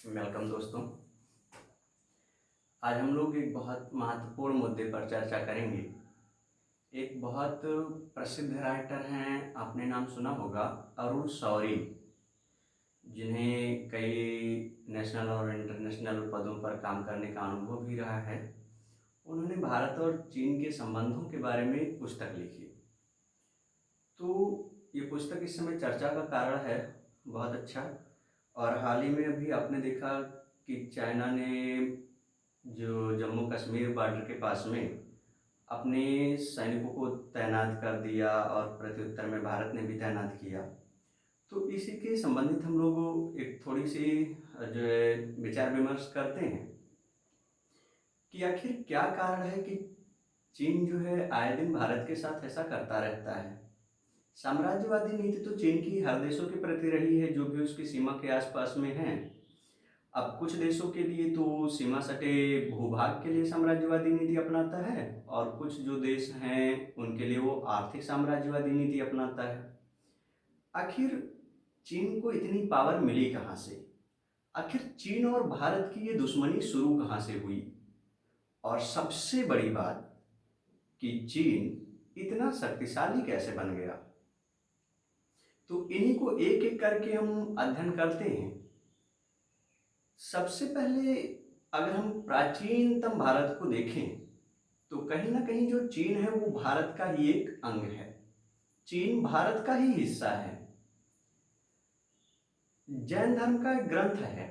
Welcome दोस्तों। आज हम लोग एक बहुत महत्वपूर्ण मुद्दे पर चर्चा करेंगे। एक बहुत प्रसिद्ध राइटर हैं, आपने नाम सुना होगा, अरुण शौरी, जिन्हें कई नेशनल और इंटरनेशनल पदों पर काम करने का अनुभव भी रहा है। उन्होंने भारत और चीन के संबंधों के बारे में एक पुस्तक लिखी। तो ये पुस्तक इस समय चर्चा का कारण है, बहुत अच्छा। और हाल ही में अभी आपने देखा कि चाइना ने जो जम्मू कश्मीर बॉर्डर के पास में अपने सैनिकों को तैनात कर दिया और प्रत्युत्तर में भारत ने भी तैनात किया। तो इसी के संबंधित हम लोग एक थोड़ी सी जो है विचार विमर्श करते हैं कि आखिर क्या कारण है कि चीन जो है आए दिन भारत के साथ ऐसा करता रहता है। साम्राज्यवादी नीति तो चीन की हर देशों के प्रति रही है, जो भी उसकी सीमा के आसपास में हैं। अब कुछ देशों के लिए तो सीमा सटे भूभाग के लिए साम्राज्यवादी नीति अपनाता है, और कुछ जो देश हैं उनके लिए वो आर्थिक साम्राज्यवादी नीति अपनाता है। आखिर चीन को इतनी पावर मिली कहाँ से? आखिर चीन और भारत की ये दुश्मनी शुरू कहाँ से हुई? और सबसे बड़ी बात कि चीन इतना शक्तिशाली कैसे बन गया? तो इन्हीं को एक एक करके हम अध्ययन करते हैं। सबसे पहले अगर हम प्राचीनतम भारत को देखें तो कहीं ना कहीं जो चीन है वो भारत का ही एक अंग है। चीन भारत का ही हिस्सा है। जैन धर्म का एक ग्रंथ है,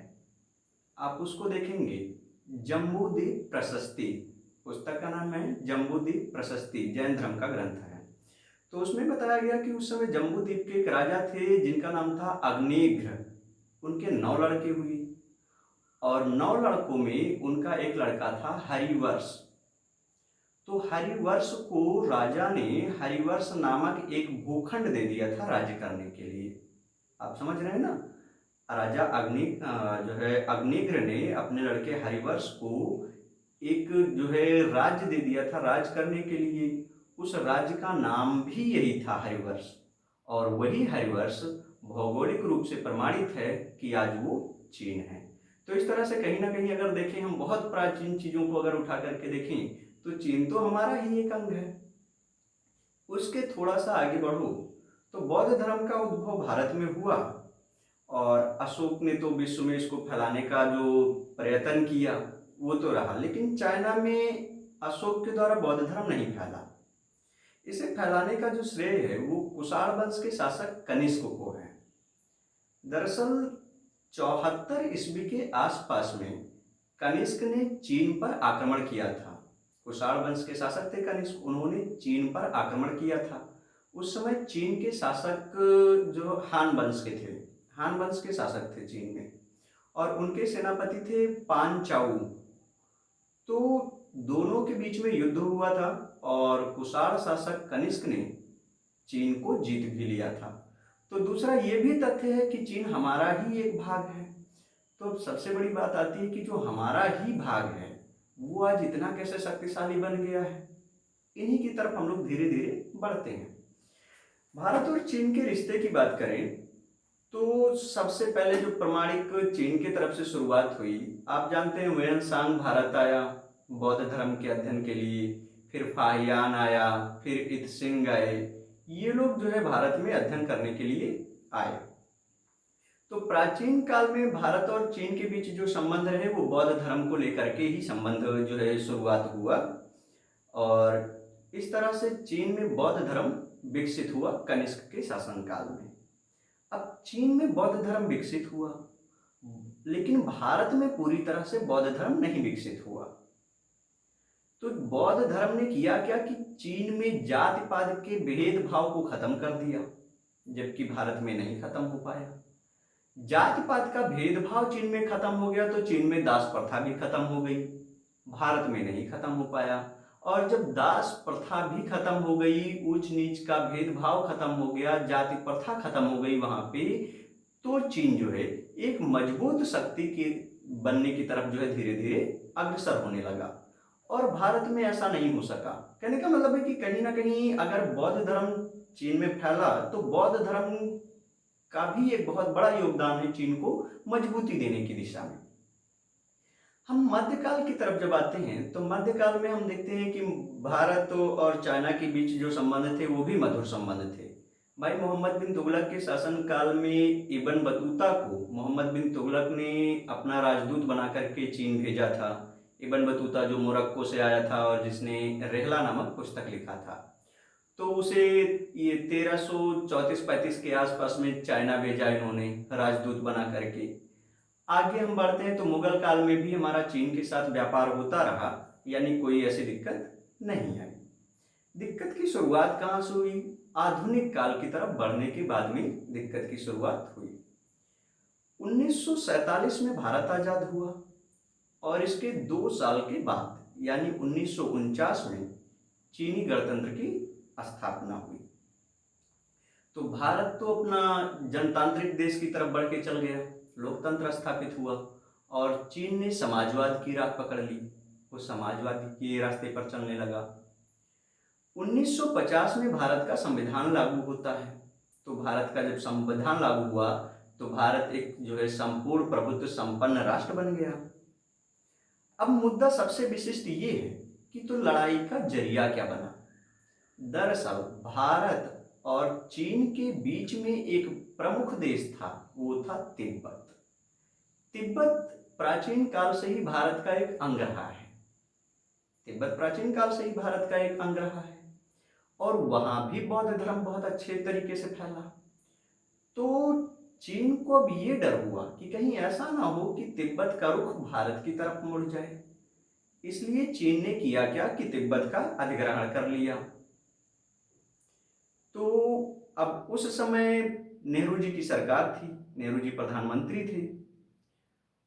आप उसको देखेंगे, जम्बूद्वीप प्रशस्ति, पुस्तक का नाम है जम्बूद्वीप प्रशस्ति, जैन धर्म का ग्रंथ है। तो उसमें बताया गया कि उस समय जम्बूद्वीप के एक राजा थे जिनका नाम था अग्निघ्र। उनके 9 लड़के हुए और 9 लड़कों में उनका एक लड़का था हरिवर्ष। तो हरिवर्ष को राजा ने हरिवर्ष नामक एक भूखंड दे दिया था राज्य करने के लिए। आप समझ रहे हैं ना? राजा जो है अग्निघ्र ने अपने लड़के हरिवर्ष को एक जो है राज्य दे दिया था राज करने के लिए। उस राज्य का नाम भी यही था, हरिवर्ष। और वही हरिवर्ष भौगोलिक रूप से प्रमाणित है कि आज वो चीन है। तो इस तरह से कहीं ना कहीं अगर देखें, हम बहुत प्राचीन चीजों को अगर उठा करके देखें तो चीन तो हमारा ही एक अंग है। उसके थोड़ा सा आगे बढ़ो तो बौद्ध धर्म का उद्भव भारत में हुआ, और अशोक ने तो विश्व में इसको फैलाने का जो प्रयत्न किया वो तो रहा, लेकिन चाइना में अशोक के द्वारा बौद्ध धर्म नहीं फैला। इसे फैलाने का जो श्रेय है वो कुषाण वंश के शासक कनिष्क को है। दरअसल 74 ईस्वी के आसपास में कनिष्क ने चीन पर आक्रमण किया था। कुषाण वंश के शासक थे कनिष्क, उन्होंने चीन पर आक्रमण किया था। उस समय चीन के शासक जो हान वंश के थे, हान वंश के शासक थे चीन में, और उनके सेनापति थे पांचाऊ। तो दोनों के बीच में युद्ध हुआ था और कुषाण शासक कनिष्क ने चीन को जीत भी लिया था। तो दूसरा ये भी तथ्य है कि चीन हमारा ही एक भाग है। तो सबसे बड़ी बात आती है कि जो हमारा ही भाग है वो आज इतना कैसे शक्तिशाली बन गया है। इन्हीं की तरफ हम लोग धीरे धीरे बढ़ते हैं। भारत और चीन के रिश्ते की बात करें तो सबसे पहले जो प्रमाणिक चीन की तरफ से शुरुआत हुई, आप जानते हैं वेन सांग भारत आया बौद्ध धर्म के अध्ययन के लिए, फिर फाहियान आया, फिर इत्सिंग आए। ये लोग जो है भारत में अध्ययन करने के लिए आए। तो प्राचीन काल में भारत और चीन के बीच जो संबंध रहे वो बौद्ध धर्म को लेकर के ही संबंध जो है शुरुआत हुआ, और इस तरह से चीन में बौद्ध धर्म विकसित हुआ कनिष्क के शासनकाल में। अब चीन में बौद्ध धर्म विकसित हुआ, लेकिन भारत में पूरी तरह से बौद्ध धर्म नहीं विकसित हुआ। तो बौद्ध धर्म ने किया क्या कि चीन में जाति पात के भेदभाव को खत्म कर दिया, जबकि भारत में नहीं खत्म हो पाया। जाति पात का भेदभाव चीन में खत्म हो गया तो चीन में दास प्रथा भी खत्म हो गई, भारत में नहीं खत्म हो पाया। और जब दास प्रथा भी खत्म हो गई, ऊंच नीच का भेदभाव खत्म हो गया, जाति प्रथा खत्म हो गई वहां पे, तो चीन जो है एक मजबूत शक्ति के बनने की तरफ जो है धीरे धीरे अग्रसर होने लगा। और भारत में ऐसा नहीं हो सका। कहने का मतलब है कि कहीं ना कहीं अगर बौद्ध धर्म चीन में फैला तो बौद्ध धर्म का भी एक बहुत बड़ा योगदान है चीन को मजबूती देने की दिशा में। हम मध्यकाल की तरफ जब आते हैं तो मध्यकाल में हम देखते हैं कि भारत और चाइना के बीच जो संबंध थे वो भी मधुर संबंध थे। भाई मोहम्मद बिन तुगलक के शासनकाल में इब्न बतूता को मोहम्मद बिन तुगलक ने अपना राजदूत बना करके चीन भेजा था। इब्न बतूता जो मोरक्को से आया था और जिसने रेहला नामक पुस्तक लिखा था, तो उसे ये 1334-35 के आसपास में चाइना भेजा इन्होंने राजदूत बना करके। आगे हम बढ़ते हैं तो मुगल काल में भी हमारा चीन के साथ व्यापार होता रहा, यानी कोई ऐसी दिक्कत नहीं आई। दिक्कत की शुरुआत कहाँ से हुई? आधुनिक काल की तरफ बढ़ने के बाद में दिक्कत की शुरुआत हुई। 1947 में भारत आजाद हुआ और इसके 2 साल के बाद यानी 1949 में चीनी गणतंत्र की स्थापना हुई। तो भारत तो अपना जनतांत्रिक देश की तरफ बढ़ के चल गया, लोकतंत्र स्थापित हुआ, और चीन ने समाजवाद की राह पकड़ ली, वो समाजवाद के रास्ते पर चलने लगा। 1950 में भारत का संविधान लागू होता है। तो भारत का जब संविधान लागू हुआ तो भारत एक जो है संपूर्ण प्रभुत्व संपन्न राष्ट्र बन गया। अब मुद्दा सबसे विशिष्ट ये है कि तो लड़ाई का जरिया क्या बना? दरअसल भारत और चीन के बीच में एक प्रमुख देश था, वो था तिब्बत। तिब्बत प्राचीन काल से ही भारत का एक अंग रहा है। तिब्बत प्राचीन काल से ही भारत का एक अंग रहा है और वहां भी बौद्ध धर्म बहुत अच्छे तरीके से फैला। तो चीन को अब ये डर हुआ कि कहीं ऐसा ना हो कि तिब्बत का रुख भारत की तरफ मुड़ जाए, इसलिए चीन ने किया क्या कि तिब्बत का अधिग्रहण कर लिया। तो अब उस समय नेहरू जी की सरकार थी, नेहरू जी प्रधानमंत्री थे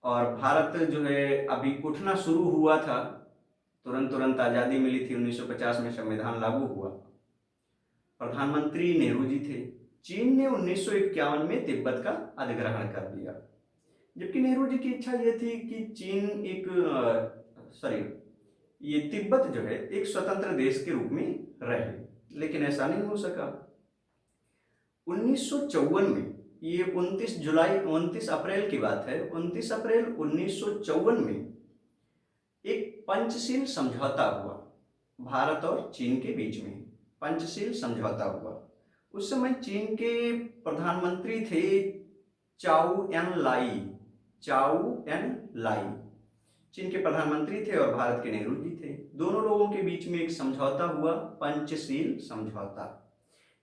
और भारत जो है अभी उठना शुरू हुआ था, तुरंत तुरंत आज़ादी मिली थी, 1950 में संविधान लागू हुआ, प्रधानमंत्री नेहरू जी थे। चीन ने 1951 में तिब्बत का अधिग्रहण कर दिया, जबकि नेहरू जी की इच्छा ये थी कि चीन ये तिब्बत जो है एक स्वतंत्र देश के रूप में रहे, लेकिन ऐसा नहीं हो सका। 1954 में, ये 29 अप्रैल की बात है, 29 अप्रैल 1954 में एक पंचशील समझौता हुआ भारत और चीन के बीच में। पंचशील समझौता हुआ, उस समय चीन के प्रधानमंत्री थे चाउ एन लाई। चाउ एन लाई चीन के प्रधानमंत्री थे और भारत के नेहरू जी थे। दोनों लोगों के बीच में एक समझौता हुआ, पंचशील समझौता।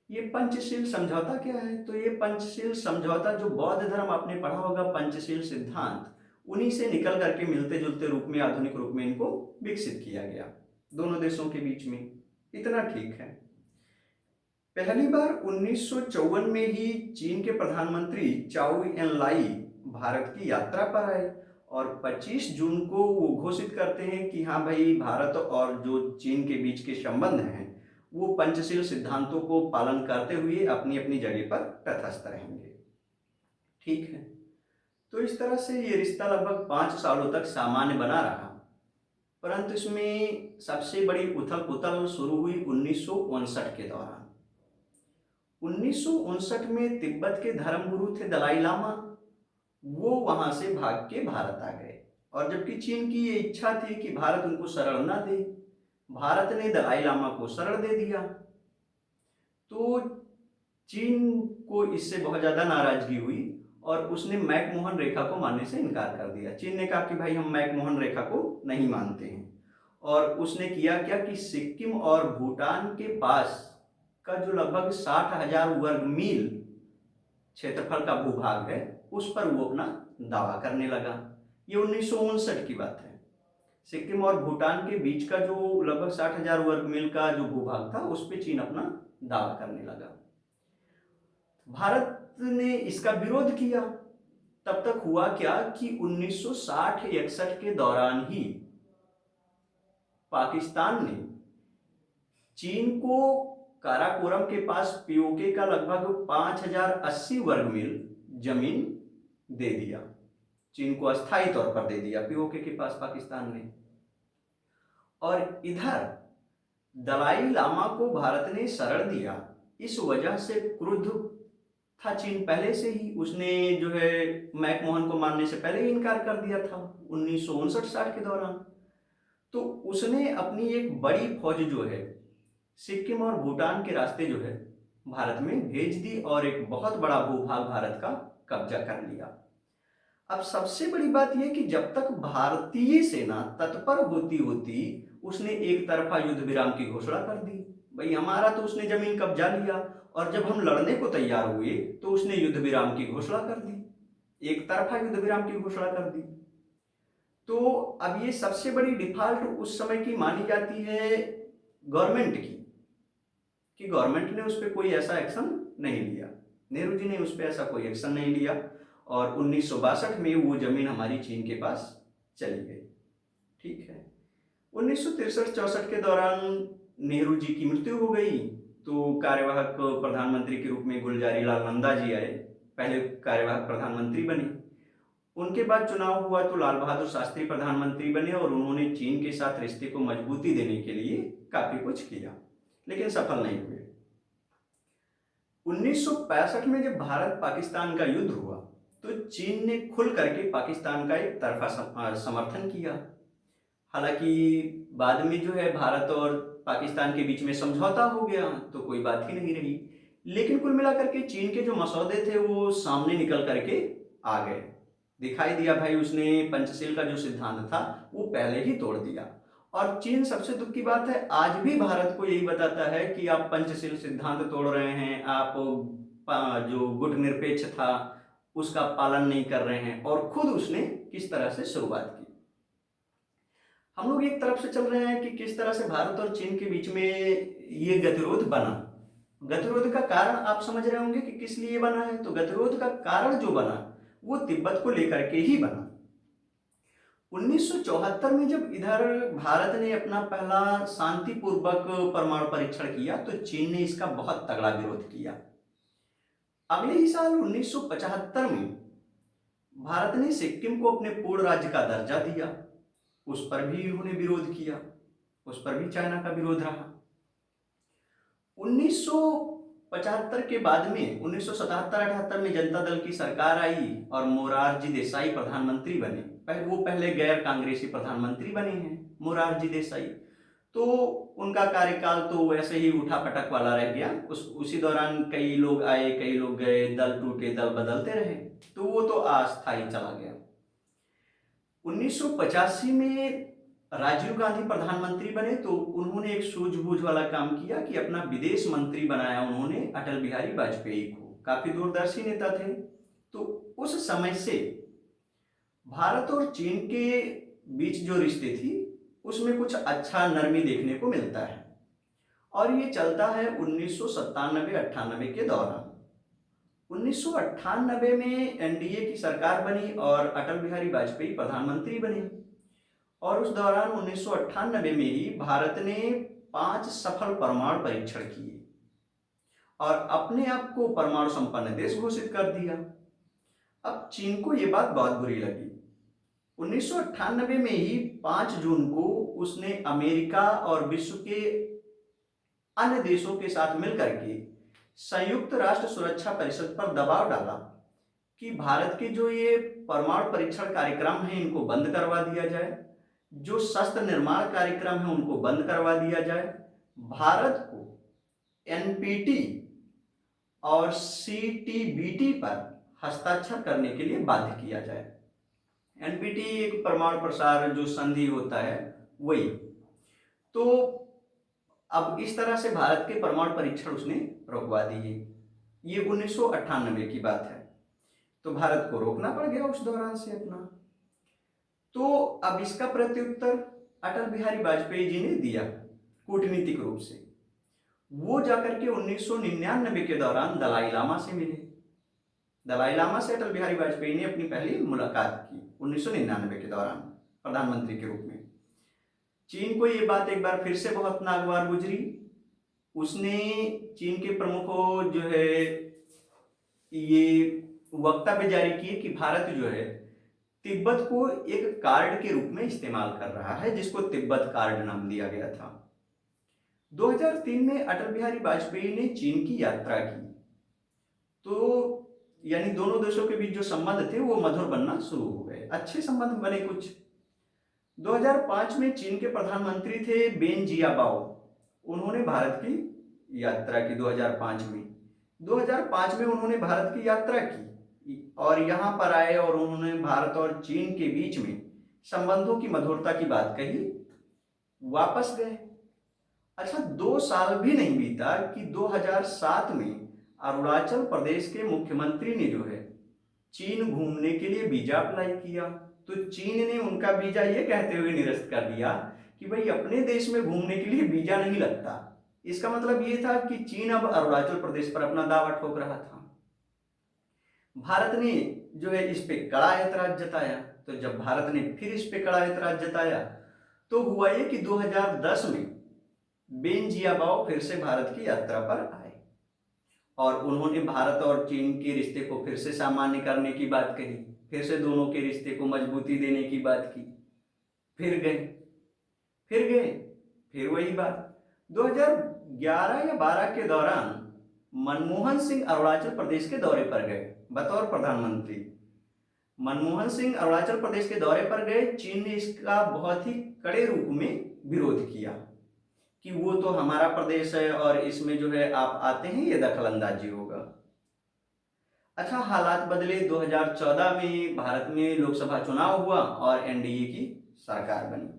ये पंचशील समझौता क्या है? तो ये पंचशील समझौता, जो बौद्ध धर्म आपने पढ़ा होगा, पंचशील सिद्धांत, उन्हीं से निकल करके मिलते जुलते रूप में, आधुनिक रूप में इनको विकसित किया गया दोनों देशों के बीच में। इतना ठीक है। पहली बार 1954 में ही चीन के प्रधानमंत्री चाउ एन लाई भारत की यात्रा पर आए और 25 जून को वो घोषित करते हैं कि हाँ भाई, भारत और जो चीन के बीच के संबंध हैं वो पंचशील सिद्धांतों को पालन करते हुए अपनी अपनी जगह पर तटस्थ रहेंगे। ठीक है। तो इस तरह से ये रिश्ता लगभग 5 सालों तक सामान्य बना रहा, परंतु इसमें सबसे बड़ी उथल पुथल शुरू हुई 1959 के दौरान। 1959 में तिब्बत के धर्मगुरु थे दलाई लामा, वो वहां से भाग के भारत आ गए, और जबकि चीन की ये इच्छा थी कि भारत उनको शरण न दे, भारत ने दलाई लामा को शरण दे दिया। तो चीन को इससे बहुत ज़्यादा नाराजगी हुई और उसने मैकमोहन रेखा को मानने से इनकार कर दिया। चीन ने कहा कि भाई हम मैकमोहन रेखा को नहीं मानते हैं, और उसने किया क्या कि सिक्किम और भूटान के पास का जो लगभग 60,000 वर्ग मील क्षेत्रफल का भूभाग है, उस पर वो अपना दावा करने लगा। ये 1959 की बात है। सिक्किम और भूटान के बीच का जो लगभग 60,000 वर्ग मील का जो भूभाग था, उस पर चीन अपना दावा करने लगा। भारत ने इसका विरोध किया। तब तक हुआ क्या कि 1960-61 के दौरान ही पाकिस्तान ने चीन को काराकोरम के पास पीओके का लगभग 5080 वर्ग मील जमीन दे दिया। चीन को अस्थायी तौर पर दे दिया पीओके के पास पाकिस्तान ने। और इधर दलाई लामा को भारत ने शरण दिया। इस वजह से क्रुद्ध था चीन पहले से ही, उसने जो है मैकमोहन को मानने से पहले ही इनकार कर दिया था 1959-60 के दौरान। तो उसने अपनी एक बड़ी फौज जो है सिक्किम और भूटान के रास्ते जो है भारत में भेज दी और एक बहुत बड़ा भूभाग भारत का कब्जा कर लिया। अब सबसे बड़ी बात यह कि जब तक भारतीय सेना तत्पर होती होती उसने एक तरफा युद्ध विराम की घोषणा कर दी। भाई हमारा तो उसने जमीन कब्जा लिया, और जब हम लड़ने को तैयार हुए तो उसने युद्ध विराम की घोषणा कर दी, एक तरफा युद्ध विराम की घोषणा कर दी। तो अब ये सबसे बड़ी डिफॉल्ट उस समय की मानी जाती है गवर्नमेंट की, कि गवर्नमेंट ने उस पर कोई ऐसा एक्शन नहीं लिया, नेहरू जी ने उस पर ऐसा कोई एक्शन नहीं लिया, और 1962 में वो जमीन हमारी चीन के पास चली गई। ठीक है, 1963-64 के दौरान नेहरू जी की मृत्यु हो गई, तो कार्यवाहक प्रधानमंत्री के रूप में गुलजारी लाल नंदा जी आए, पहले कार्यवाहक प्रधानमंत्री बने। उनके बाद चुनाव हुआ तो लाल बहादुर शास्त्री प्रधानमंत्री बने, और उन्होंने चीन के साथ रिश्ते को मजबूती देने के लिए काफी कुछ किया, लेकिन सफल नहीं हुए। 1965 में जब भारत पाकिस्तान का युद्ध हुआ तो चीन ने खुल करके पाकिस्तान का एक तरफा समर्थन किया। हालांकि बाद में जो है भारत और पाकिस्तान के बीच में समझौता हो गया तो कोई बात ही नहीं रही, लेकिन कुल मिलाकर के चीन के जो मसौदे थे वो सामने निकल करके आ गए, दिखाई दिया भाई उसने पंचशील का जो सिद्धांत था वो पहले ही तोड़ दिया। और चीन, सबसे दुख की बात है, आज भी भारत को यही बताता है कि आप पंचशील सिद्धांत तोड़ रहे हैं, आप जो गुटनिरपेक्ष था उसका पालन नहीं कर रहे हैं, और खुद उसने किस तरह से शुरुआत की। हम लोग एक तरफ से चल रहे हैं कि किस तरह से भारत और चीन के बीच में ये गतिरोध बना। गतिरोध का कारण आप समझ रहे होंगे कि किस लिए बना है। तो गतिरोध का कारण जो बना वो तिब्बत को लेकर के ही बना। 1974 में जब इधर भारत ने अपना पहला शांतिपूर्वक परमाणु परीक्षण किया तो चीन ने इसका बहुत तगड़ा विरोध किया। अगले ही साल 1975 में भारत ने सिक्किम को अपने पूर्ण राज्य का दर्जा दिया, उस पर भी उन्होंने विरोध किया, उस पर भी चाइना का विरोध रहा। 1975 के बाद में 1977-78 में जनता दल की सरकार आई और मोरारजी देसाई प्रधानमंत्री बने। वो पहले गैर कांग्रेसी प्रधानमंत्री बने हैं मोरारजी देसाई, तो उनका कार्यकाल तो वैसे ही उठा पटक वाला रह गया। उसी दौरान कई लोग आए, कई लोग गए, दल टूटे, दल बदलते रहे, तो वो तो अस्थायी चला गया। 1985 में राजीव गांधी प्रधानमंत्री बने तो उन्होंने एक सूझबूझ वाला काम किया कि अपना विदेश मंत्री बनाया उन्होंने अटल बिहारी वाजपेयी को। काफी दूरदर्शी नेता थे। तो उस समय से भारत और चीन के बीच जो रिश्ते थी उसमें कुछ अच्छा नरमी देखने को मिलता है, और ये चलता है 1997-98 के दौरान। 1998 में एनडीए की सरकार बनी और अटल बिहारी वाजपेयी प्रधानमंत्री बने, और उस दौरान 1998 में ही भारत ने 5 सफल परमाणु परीक्षण किए और अपने आप को परमाणु संपन्न देश घोषित कर दिया। अब चीन को यह बात बहुत बुरी लगी। 1998 में ही 5 जून को उसने अमेरिका और विश्व के अन्य देशों के साथ मिलकर के संयुक्त राष्ट्र सुरक्षा परिषद पर दबाव डाला कि भारत के जो ये परमाणु परीक्षण कार्यक्रम है इनको बंद करवा दिया जाए, जो शस्त्र निर्माण कार्यक्रम है उनको बंद करवा दिया जाए, भारत को एनपीटी और सीटीबीटी पर हस्ताक्षर करने के लिए बाध्य किया जाए। एनपीटी एक परमाणु प्रसार जो संधि होता है वही। तो अब इस तरह से भारत के परमाणु परीक्षण उसने रोकवा दिए। ये 1998 की बात है, तो भारत को रोकना पड़ गया उस दौरान से अपना। तो अब इसका प्रत्युत्तर अटल बिहारी वाजपेयी जी ने दिया कूटनीतिक रूप से। वो जाकर के 1999 के दौरान दलाई लामा से मिले। दलाई लामा से अटल बिहारी वाजपेयी ने अपनी पहली मुलाकात की 1999 के दौरान प्रधानमंत्री के रूप में। चीन को ये बात एक बार फिर से बहुत नागवार गुजरी। उसने चीन के प्रमुखों जो है ये वक्तव्य जारी किए कि भारत जो है तिब्बत को एक कार्ड के रूप में इस्तेमाल कर रहा है, जिसको तिब्बत कार्ड नाम दिया गया था। 2003 में अटल बिहारी वाजपेयी ने चीन की यात्रा की, तो यानी दोनों देशों के बीच जो संबंध थे वो मधुर बनना शुरू हो गए, अच्छे संबंध बने कुछ। 2005 में चीन के प्रधानमंत्री थे बेन जियाबाओ, उन्होंने भारत की यात्रा की 2005 में। 2005 में उन्होंने भारत की यात्रा की और यहाँ पर आए और उन्होंने भारत और चीन के बीच में संबंधों की मधुरता की बात कही, वापस गए। अच्छा, 2 साल भी नहीं बीता कि 2007 में अरुणाचल प्रदेश के मुख्यमंत्री ने जो है चीन घूमने के लिए वीजा अप्लाई किया, तो चीन ने उनका वीजा ये कहते हुए निरस्त कर दिया कि भाई अपने देश में घूमने के लिए वीजा नहीं लगता। इसका मतलब ये था कि चीन अब अरुणाचल प्रदेश पर अपना दावा ठोक रहा था। भारत ने जो है इस पे कड़ा ऐतराज जताया, तो जब भारत ने फिर इस पे कड़ा ऐतराज जताया तो हुआ ये कि 2010 में बेन जियाबाओ फिर से भारत की यात्रा पर आए और उन्होंने भारत और चीन के रिश्ते को फिर से सामान्य करने की बात कही, फिर से दोनों के रिश्ते को मजबूती देने की बात की। फिर गए, फिर वही बात। 2011 या 12 के दौरान मनमोहन सिंह अरुणाचल प्रदेश के दौरे पर गए बतौर प्रधानमंत्री। मनमोहन सिंह अरुणाचल प्रदेश के दौरे पर गए, चीन ने इसका बहुत ही कड़े रूप में विरोध किया कि वो तो हमारा प्रदेश है और इसमें जो है आप आते हैं, ये दखलंदाजी होगा। अच्छा, हालात बदले। 2014 में भारत में लोकसभा चुनाव हुआ और एनडीए की सरकार बनी।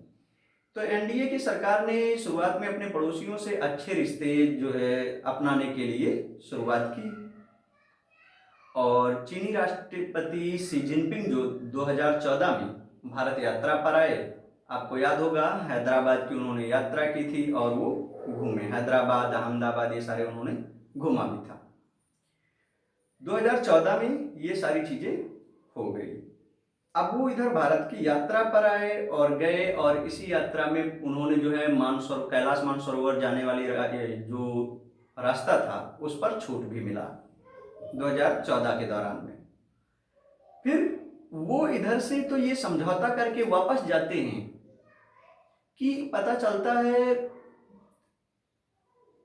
तो एनडीए की सरकार ने शुरुआत में अपने पड़ोसियों से अच्छे रिश्ते जो है अपनाने के लिए शुरुआत की और चीनी राष्ट्रपति शी जिनपिंग जो 2014 में भारत यात्रा पर आए, आपको याद होगा हैदराबाद की उन्होंने यात्रा की थी और वो घूमे, हैदराबाद, अहमदाबाद, ये सारे उन्होंने घूमा भी था। 2014 में ये सारी चीजें हो गई। अब वो इधर भारत की यात्रा पर आए और गए और इसी यात्रा में उन्होंने जो है कैलाश मानसरोवर जाने वाली जो रास्ता था उस पर छूट भी मिला 2014 के दौरान में। फिर वो इधर से तो ये समझौता करके वापस जाते हैं कि पता चलता है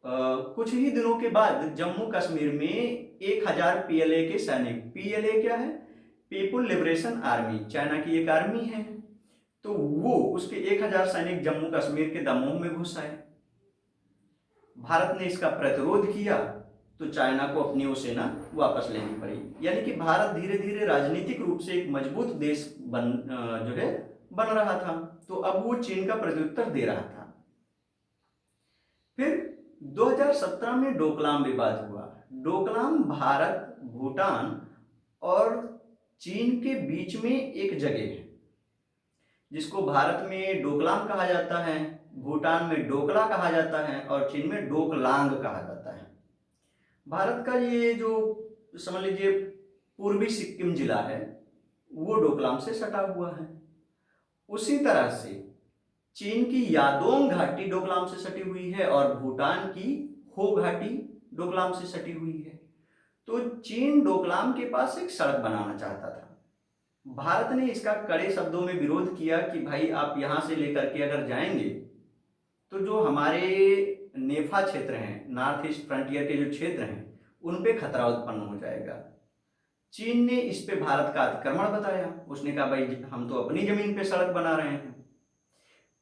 कुछ ही दिनों के बाद जम्मू कश्मीर में 1000 पीएलए के सैनिक, पीएलए क्या है, पीपुल लिबरेशन आर्मी, चाइना की एक आर्मी है, तो वो उसके 1000 सैनिक जम्मू कश्मीर के दमोह में घुस आए। भारत ने इसका प्रतिरोध किया तो चाइना को अपनी वो सेना वापस लेनी पड़ी, यानी कि भारत धीरे धीरे राजनीतिक रूप से एक मजबूत देश बन रहा था, तो अब वो चीन का प्रत्युत्तर दे रहा था। फिर 2017 में डोकलाम विवाद हुआ। डोकलाम भारत, भूटान और चीन के बीच में एक जगह है जिसको भारत में डोकलाम कहा जाता है, भूटान में डोकला कहा जाता है और चीन में डोकलांग कहा जाता है। भारत का ये जो समझ लीजिए पूर्वी सिक्किम जिला है वो डोकलाम से सटा हुआ है। उसी तरह से चीन की यादोंग घाटी डोकलाम से सटी हुई है और भूटान की हो घाटी डोकलाम से सटी हुई है। तो चीन डोकलाम के पास एक सड़क बनाना चाहता था। भारत ने इसका कड़े शब्दों में विरोध किया कि भाई आप यहां से लेकर के अगर जाएंगे तो जो हमारे नेफा क्षेत्र हैं, नॉर्थ ईस्ट फ्रंटियर के जो क्षेत्र हैं, उन पे खतरा उत्पन्न हो जाएगा। चीन ने इस पे भारत का अतिक्रमण बताया। उसने कहा भाई हम तो अपनी जमीन पे सड़क बना रहे हैं।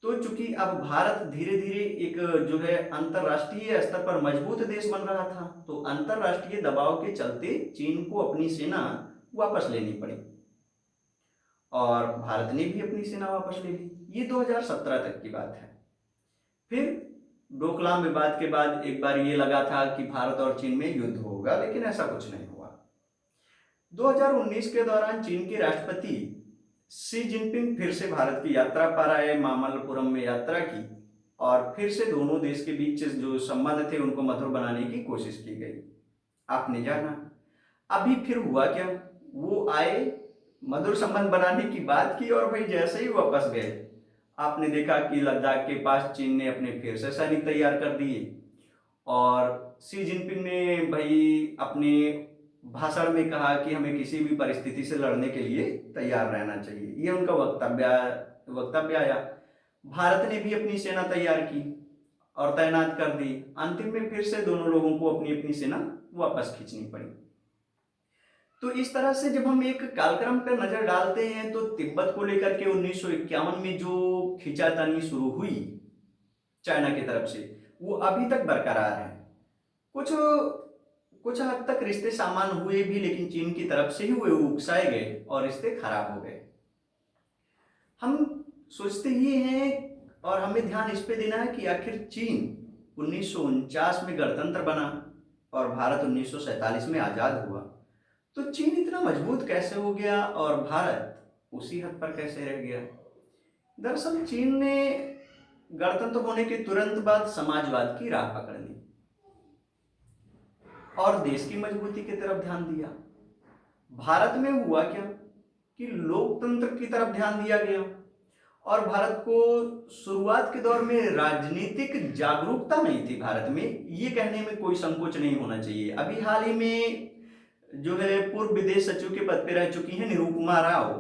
तो चूंकि अब भारत धीरे धीरे एक जो है अंतरराष्ट्रीय स्तर पर मजबूत देश बन रहा था, तो अंतरराष्ट्रीय दबाव के चलते चीन को अपनी सेना वापस लेनी पड़ी और भारत ने भी अपनी सेना वापस ले ली। ये 2017 तक की बात है। फिर डोकलाम विवाद के बाद एक बार ये लगा था कि भारत और चीन में युद्ध होगा, लेकिन ऐसा कुछ नहीं हुआ। 2019 के दौरान चीन के राष्ट्रपति शी जिनपिंग फिर से भारत की यात्रा पर आए, मामल्लपुरम में यात्रा की और फिर से दोनों देश के बीच जो संबंध थे उनको मधुर बनाने की कोशिश की गई। आपने जाना अभी फिर हुआ क्या, वो आए, मधुर संबंध बनाने की बात की और भाई जैसे ही वापस गए आपने देखा कि लद्दाख के पास चीन ने अपने फिर से सैनिक तैयार कर दिए और शी जिनपिंग ने भाई अपने भाषण में कहा कि हमें किसी भी परिस्थिति से लड़ने के लिए तैयार रहना चाहिए। ये उनका वक्तव्य आया। भारत ने भी अपनी सेना तैयार की और तैनात कर दी। अंतिम में फिर से दोनों लोगों को अपनी अपनी सेना वापस खींचनी पड़ी। तो इस तरह से जब हम एक कालक्रम पर नजर डालते हैं तो तिब्बत को लेकर के 1951 में जो खींचातानी शुरू हुई चाइना की तरफ से, वो अभी तक बरकरार है। कुछ कुछ हद तक रिश्ते सामान्य हुए भी, लेकिन चीन की तरफ से ही वो उकसाए गए और रिश्ते खराब हो गए। हम सोचते ये हैं और हमें ध्यान इस पे देना है कि आखिर चीन 1949 में गणतंत्र बना और भारत 1947 में आजाद हुआ, तो चीन इतना मजबूत कैसे हो गया और भारत उसी हद पर कैसे रह गया। दरअसल चीन ने गणतंत्र होने के तुरंत बाद समाजवाद की राह पकड़ ली और देश की मजबूती की तरफ ध्यान दिया। भारत में हुआ क्या कि लोकतंत्र की तरफ ध्यान दिया गया और भारत को शुरुआत के दौर में राजनीतिक जागरूकता नहीं थी भारत में, ये कहने में कोई संकोच नहीं होना चाहिए। अभी हाल ही में जो है पूर्व विदेश सचिव के पद पे रह चुकी हैं निरुपमा राव,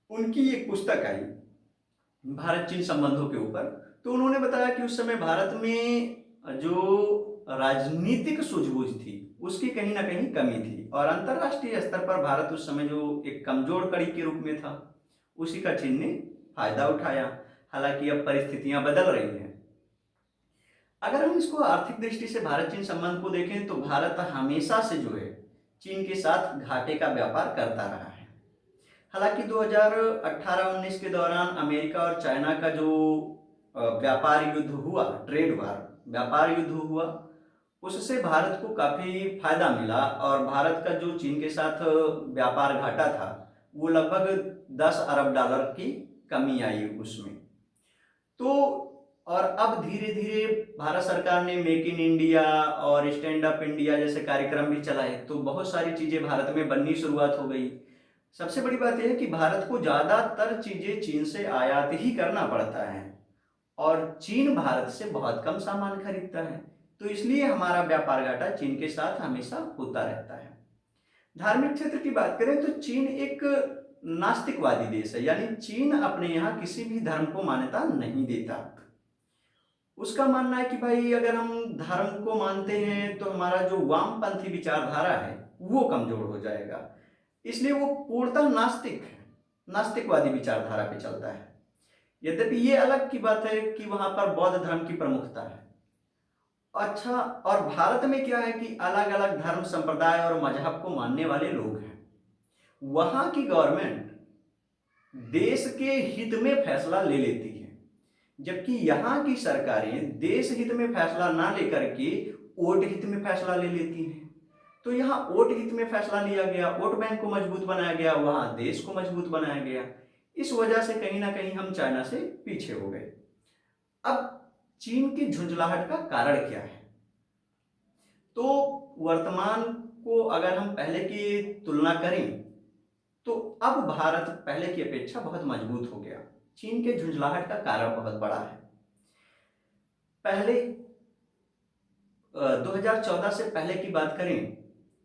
उनकी एक पुस्तक आई भारत चीन संबंधों के ऊपर, तो उन्होंने बताया कि उस समय भारत में जो राजनीतिक सूझबूझ थी उसकी कहीं ना कहीं कमी थी और अंतर्राष्ट्रीय स्तर पर भारत उस समय जो एक कमजोर कड़ी के रूप में था, उसी का चीन ने फायदा उठाया। हालांकि अब परिस्थितियां बदल रही हैं। अगर हम इसको आर्थिक दृष्टि से भारत चीन संबंध को देखें तो भारत हमेशा से जो है चीन के साथ घाटे का व्यापार करता रहा है। हालांकि 2018-19 के दौरान अमेरिका और चाइना का जो व्यापार युद्ध हुआ, ट्रेड वार, व्यापार युद्ध हुआ, उससे भारत को काफी फायदा मिला और भारत का जो चीन के साथ व्यापार घाटा था वो लगभग 10 अरब डॉलर की कमी आई उसमें। तो और अब धीरे धीरे भारत सरकार ने मेक इन इंडिया और स्टैंड अप इंडिया जैसे कार्यक्रम भी चलाए, तो बहुत सारी चीजें भारत में बननी शुरुआत हो गई। सबसे बड़ी बात यह है कि भारत को ज्यादातर चीजें चीन से आयात ही करना पड़ता है और चीन भारत से बहुत कम सामान खरीदता है, तो इसलिए हमारा व्यापार घाटा चीन के साथ हमेशा होता रहता है। धार्मिक क्षेत्र की बात करें तो चीन एक नास्तिकवादी देश है, यानी चीन अपने यहाँ किसी भी धर्म को मान्यता नहीं देता। उसका मानना है कि भाई अगर हम धर्म को मानते हैं तो हमारा जो वामपंथी विचारधारा है वो कमजोर हो जाएगा, इसलिए वो पूर्णतः नास्तिक है, नास्तिकवादी विचारधारा पे चलता है। यद्यपि ये अलग की बात है कि वहां पर बौद्ध धर्म की प्रमुखता है। अच्छा, और भारत में क्या है कि अलग अलग धर्म संप्रदाय और मजहब को मानने वाले लोग हैं। वहां की गवर्नमेंट देश के हित में फैसला ले लेती है, जबकि यहाँ की सरकारें देश हित में फैसला ना लेकर के वोट हित में फैसला ले लेती हैं। तो यहाँ वोट हित में फैसला लिया गया, वोट बैंक को मजबूत बनाया गया, वहां देश को मजबूत बनाया गया। इस वजह से कहीं ना कहीं हम चाइना से पीछे हो गए। अब चीन की झुंझलाहट का कारण क्या है? तो वर्तमान को अगर हम पहले की तुलना करें तो अब भारत पहले की अपेक्षा बहुत मजबूत हो गया। चीन के झुंझलाहट का कारण बहुत बड़ा है। पहले 2014 से पहले की बात करें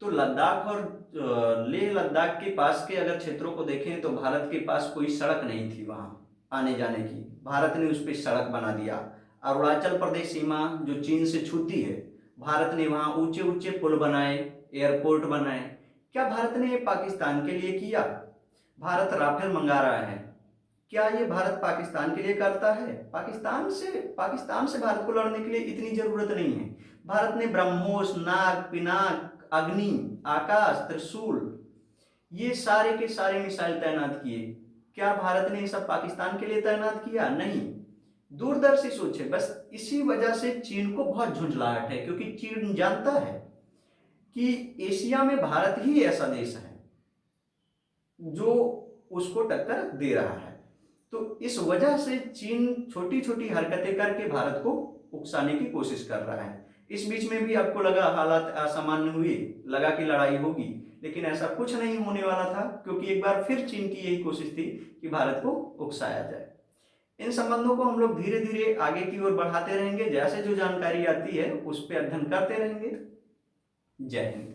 तो लद्दाख और लेह लद्दाख के पास के अगर क्षेत्रों को देखें तो भारत के पास कोई सड़क नहीं थी वहां आने जाने की, भारत ने उस पर सड़क बना दिया। अरुणाचल प्रदेश सीमा जो चीन से छूती है, भारत ने वहां ऊंचे ऊंचे पुल बनाए, एयरपोर्ट बनाए। क्या भारत ने पाकिस्तान के लिए किया? भारत राफेल मंगा रहा है, क्या ये भारत पाकिस्तान के लिए करता है? पाकिस्तान से भारत को लड़ने के लिए इतनी जरूरत नहीं है। भारत ने ब्रह्मोस, नाग, पिनाक, अग्नि, आकाश, त्रिशूल, ये सारे के सारे मिसाइल तैनात किए। क्या भारत ने ये सब पाकिस्तान के लिए तैनात किया? नहीं। दूरदर्शी सोचे। बस इसी वजह से चीन को बहुत झुंझलाहट है, क्योंकि चीन जानता है कि एशिया में भारत ही ऐसा देश है जो उसको टक्कर दे रहा है। तो इस वजह से चीन छोटी छोटी हरकतें करके भारत को उकसाने की कोशिश कर रहा है। इस बीच में भी आपको लगा हालात असामान्य हुए, लगा कि लड़ाई होगी, लेकिन ऐसा कुछ नहीं होने वाला था, क्योंकि एक बार फिर चीन की यही कोशिश थी कि भारत को उकसाया जाए। इन संबंधों को हम लोग धीरे धीरे आगे की ओर बढ़ाते रहेंगे, जैसे जो जानकारी आती है उस पर अध्ययन करते रहेंगे। जय हिंद।